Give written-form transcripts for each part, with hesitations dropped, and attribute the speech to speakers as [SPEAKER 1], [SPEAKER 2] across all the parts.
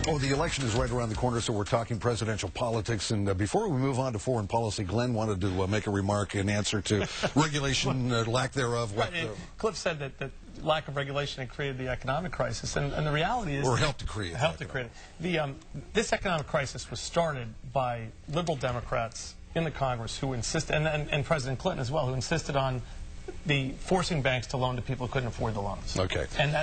[SPEAKER 1] Oh, the election is right around the corner, so we're talking presidential politics. And before we move on to foreign policy, Glenn wanted to make a remark in answer to regulation, lack thereof.
[SPEAKER 2] Cliff said that lack of regulation had created the economic crisis, and the reality is...
[SPEAKER 1] Or helped to create
[SPEAKER 2] it. This economic crisis was started by liberal Democrats in the Congress who insisted, and President Clinton as well, who insisted on forcing banks to loan to people who couldn't afford the loans.
[SPEAKER 1] Okay.
[SPEAKER 2] And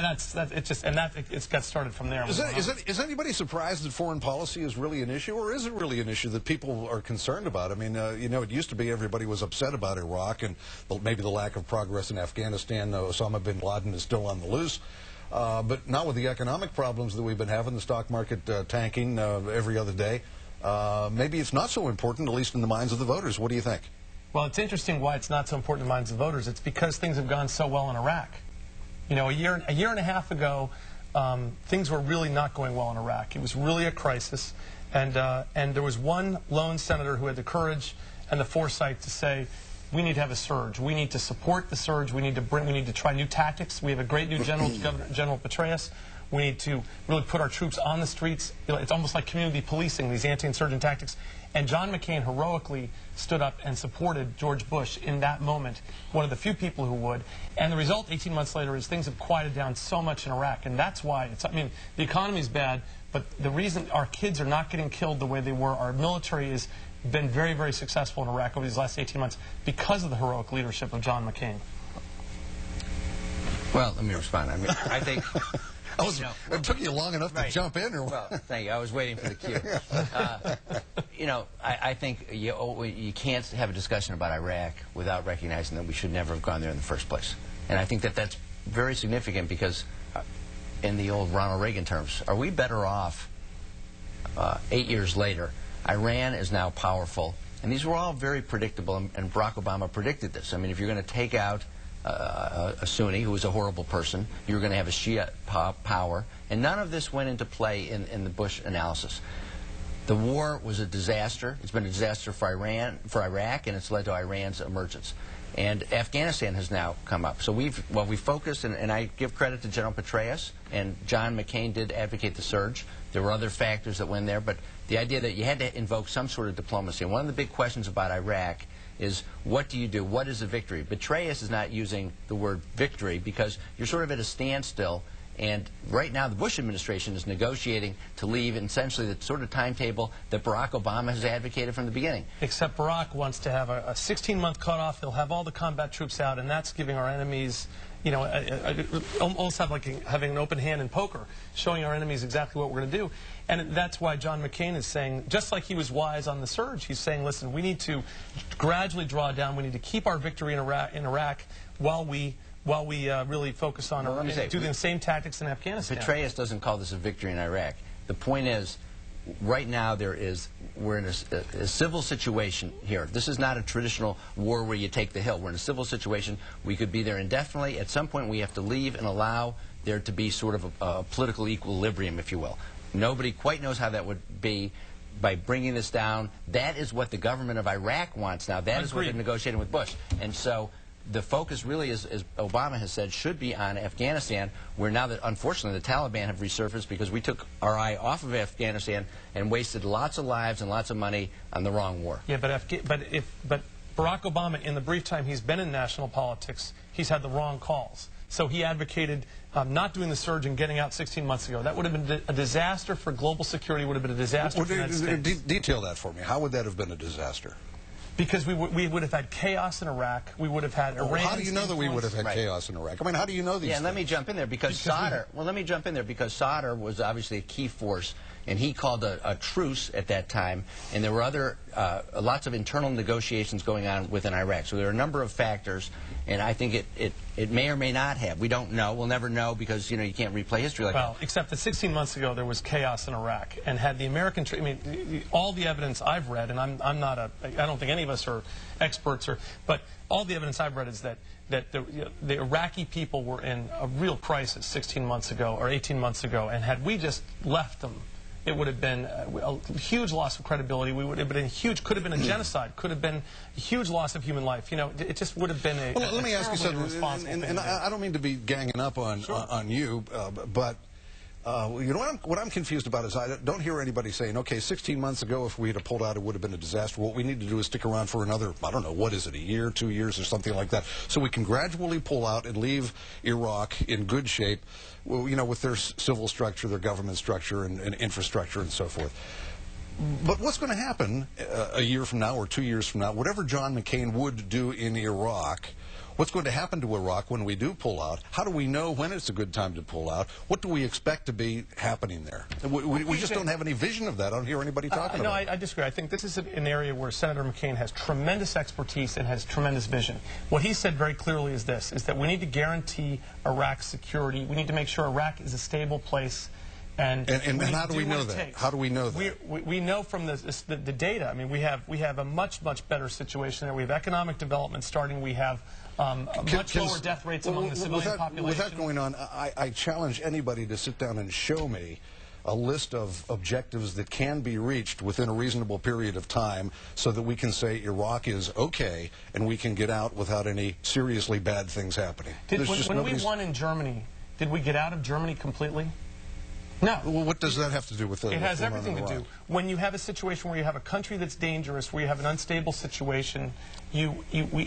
[SPEAKER 2] it's got started from there.
[SPEAKER 1] Is anybody surprised that foreign policy is really an issue, or is it really an issue that people are concerned about? I mean, you know, it used to be everybody was upset about Iraq and maybe the lack of progress in Afghanistan. Osama bin Laden is still on the loose. But now with the economic problems that we've been having, the stock market tanking every other day, maybe it's not so important, at least in the minds of the voters. What do you think?
[SPEAKER 2] Well, it's interesting why it's not so important in the minds of voters. It's because things have gone so well in Iraq. You know, a year and a half ago, things were really not going well in Iraq. It was really a crisis, and there was one lone senator who had the courage and the foresight to say, we need to have a surge. We need to support the surge. We need to try new tactics. We have a great new general, General Petraeus. We need to really put our troops on the streets. You know, it's almost like community policing, these anti-insurgent tactics. And John McCain heroically stood up and supported George Bush in that moment, one of the few people who would. And the result 18 months later is things have quieted down so much in Iraq. And that's why I mean, the economy's bad, but the reason our kids are not getting killed the way they were, our military has been very, very successful in Iraq over these last 18 months because of the heroic leadership of John McCain.
[SPEAKER 3] Well, let me respond. I mean, I think...
[SPEAKER 1] It took you long enough to jump in, or what?
[SPEAKER 3] Well, thank you. I was waiting for the cue. You know, I think you can't have a discussion about Iraq without recognizing that we should never have gone there in the first place. And I think that that's very significant because, in the old Ronald Reagan terms, are we better off 8 years later? Iran is now powerful, and these were all very predictable, and Barack Obama predicted this. I mean, if you're going to take out a Sunni who was a horrible person, you were going to have a Shia power, and none of this went into play in the Bush analysis. The war was a disaster. It's been a disaster for Iraq, and it's led to Iran's emergence. And Afghanistan has now come up. So we focused, and I give credit to General Petraeus, and John McCain did advocate the surge. There were other factors that went there, but the idea that you had to invoke some sort of diplomacy. And one of the big questions about Iraq is, what do you do? What is a victory? Petraeus is not using the word victory because you're sort of at a standstill. And right now, the Bush administration is negotiating to leave essentially the sort of timetable that Barack Obama has advocated from the beginning.
[SPEAKER 2] Except Barack wants to have a 16-month cutoff. He'll have all the combat troops out, and that's giving our enemies, you know, almost having an open hand in poker, showing our enemies exactly what we're going to do. And that's why John McCain is saying, just like he was wise on the surge, he's saying, listen, we need to gradually draw down. We need to keep our victory in Iraq while we really focus on do the same tactics in Afghanistan.
[SPEAKER 3] Petraeus doesn't call this a victory in Iraq. The point is, right now we're in a civil situation here. This is not a traditional war where you take the hill. We're in a civil situation. We could be there indefinitely. At some point we have to leave and allow there to be sort of a political equilibrium, if you will. Nobody quite knows how that would be. By bringing this down, that is what the government of Iraq wants now. That is what they're negotiating with Bush. And so the focus really, as Obama has said, should be on Afghanistan, where now that, unfortunately, the Taliban have resurfaced because we took our eye off of Afghanistan and wasted lots of lives and lots of money on the wrong war.
[SPEAKER 2] Yeah, but Barack Obama, in the brief time he's been in national politics, he's had the wrong calls. So he advocated not doing the surge and getting out 16 months ago. That would have been a disaster for global security, would have been a disaster for the United States.
[SPEAKER 1] Detail that for me. How would that have been a disaster?
[SPEAKER 2] Because we would have had chaos in Iraq. We would have had Iran.
[SPEAKER 1] How do you know that we would have had chaos in Iraq? I mean, how do you know these things?
[SPEAKER 3] Let me jump in there because Sadr. Well, let me jump in there because Sadr was obviously a key force, and he called a truce at that time. And there were other lots of internal negotiations going on within Iraq. So there are a number of factors, and I think it may or may not have. We don't know. We'll never know because you can't replay history like that.
[SPEAKER 2] Well, except that 16 months ago there was chaos in Iraq, and had the American, I mean, all the evidence I've read, and I don't think any of us are experts, but all the evidence I've read is that the Iraqi people were in a real crisis 16 months ago or 18 months ago, and had we just left them, it would have been a huge loss of credibility. We would have been could have been a genocide, could have been a huge loss of human life. You know, it just would have been a
[SPEAKER 1] well, let me ask you something, and I don't mean to be ganging up on you, but You know what I'm confused about is I don't hear anybody saying, okay, 16 months ago, if we had pulled out, it would have been a disaster. What we need to do is stick around for another, I don't know, what is it, a year, 2 years, or something like that, so we can gradually pull out and leave Iraq in good shape, well, you know, with their civil structure, their government structure, and infrastructure, and so forth. But what's going to happen a year from now or 2 years from now, whatever John McCain would do in Iraq, what's going to happen to Iraq when we do pull out? How do we know when it's a good time to pull out? What do we expect to be happening there? We just don't have any vision of that. I don't hear anybody talking about it.
[SPEAKER 2] No, I disagree. I think this is an area where Senator McCain has tremendous expertise and has tremendous vision. What he said very clearly is this, is that we need to guarantee Iraq's security. We need to make sure Iraq is a stable place. And
[SPEAKER 1] how do we know that? How do we know that?
[SPEAKER 2] We know from the data. I mean, we have a much better situation there. We have economic development starting. We have much lower death rates among the civilian population.
[SPEAKER 1] With that going on, I challenge anybody to sit down and show me a list of objectives that can be reached within a reasonable period of time so that we can say Iraq is okay and we can get out without any seriously bad things happening.
[SPEAKER 2] When we won in Germany, did we get out of Germany completely? No.
[SPEAKER 1] Well, what does that have to do with it?
[SPEAKER 2] It has everything to do. When you have a situation where you have a country that's dangerous, where you have an unstable situation,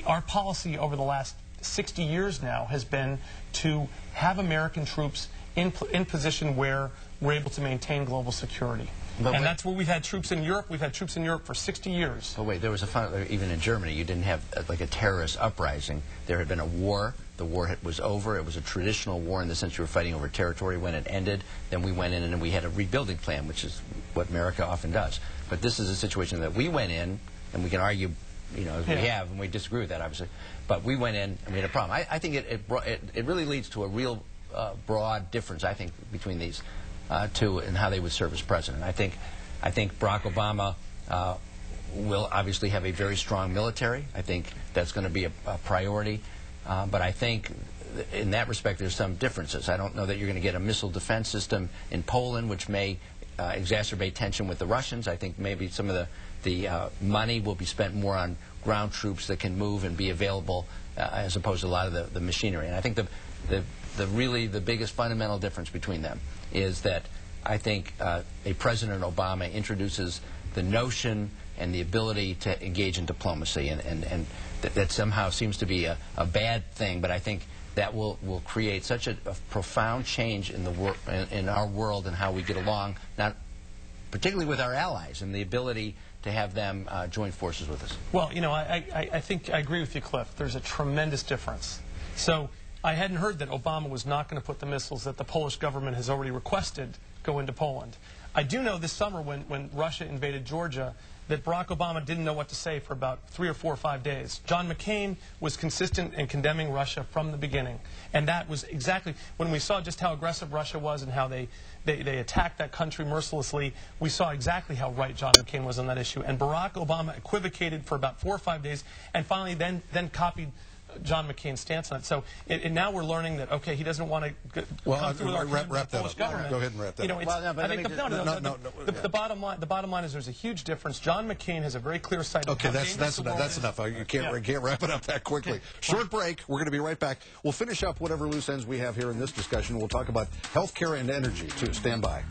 [SPEAKER 2] our policy over the last 60 years now has been to have American troops in position where we're able to maintain global security. And that's where we've had troops in Europe. We've had troops in Europe for 60 years.
[SPEAKER 3] Oh, wait, there was even in Germany, you didn't have like a terrorist uprising. There had been a war. The war was over. It was a traditional war in the sense you were fighting over territory. When it ended, then we went in and we had a rebuilding plan, which is what America often does. But this is a situation that we went in, and we can argue, you know, as we have, and we disagree with that, obviously. But we went in and we had a problem. I think it really leads to a real broad difference, I think, between these two and how they would serve as president. I think Barack Obama will obviously have a very strong military. I think that's going to be a priority. But I think in that respect there's some differences. I don't know that you're going to get a missile defense system in Poland, which may exacerbate tension with the Russians. I think maybe some of the money will be spent more on ground troops that can move and be available as opposed to a lot of the machinery. And I think really the biggest fundamental difference between them is that I think a President Obama introduces the notion and the ability to engage in diplomacy, and that somehow seems to be a bad thing, but I think that will create such a profound change in our world and how we get along, not particularly with our allies, and the ability to have them join forces with us.
[SPEAKER 2] Well, you know, I think I agree with you, Cliff. There's a tremendous difference. So I hadn't heard that Obama was not going to put the missiles that the Polish government has already requested go into Poland. I do know this summer when Russia invaded Georgia that Barack Obama didn't know what to say for about 3 or 4 or 5 days. John McCain was consistent in condemning Russia from the beginning. And that was exactly, when we saw just how aggressive Russia was and how they attacked that country mercilessly, we saw exactly how right John McCain was on that issue. And Barack Obama equivocated for about 4 or 5 days and finally then copied John McCain's stance on it. So now we're learning that, okay, he doesn't want to come through with our
[SPEAKER 1] wrap that
[SPEAKER 2] Polish government.
[SPEAKER 1] Go ahead and wrap that up.
[SPEAKER 2] The bottom line is there's a huge difference. John McCain has a very clear sight.
[SPEAKER 1] Okay, that's enough. You can't wrap it up that quickly. Short break. We're going to be right back. We'll finish up whatever loose ends we have here in this discussion. We'll talk about healthcare and energy, too. Stand by.